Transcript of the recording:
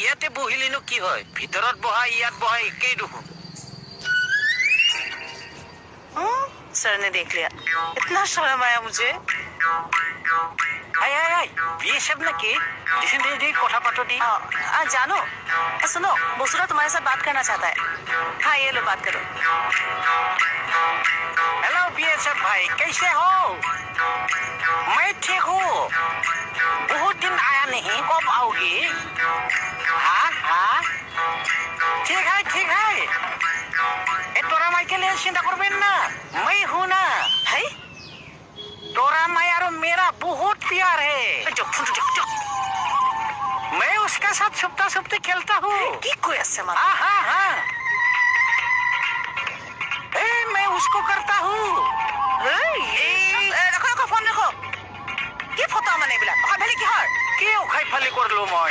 ইয়াতে বহিলিনো কি হয় ভিতৰত বহা ইয়াত বহা একেই দেখোন सर ने देख लिया इतना शर्म आया मुझे हाय हाय हाय बीएसएफ नाকি जिसने কথা পাতো दी जानो सुनो बसुरा तुम्हारे साथ बात करना चाहता है हाँ ये लो बात करो हेलो बीएसएफ भाई कैसे हो मैं ठीक हूँ बहुत दिन आया नहीं कब आओगी हाँ हाँ ठीक है तोरा माई के लिए चिंता करबेन ना मैं हूँ ना है तोरा माई और मेरा बहुत प्यार है मैं उसके साथ सुपता सुपते खेलता हूँ की कोई ऐसे मत हाँ मैं उसको करता हूँ रखो फोन रखो কি ফটো মানে এইবিলাক ভালে কি হয় কি উখাই ফালি করলো মই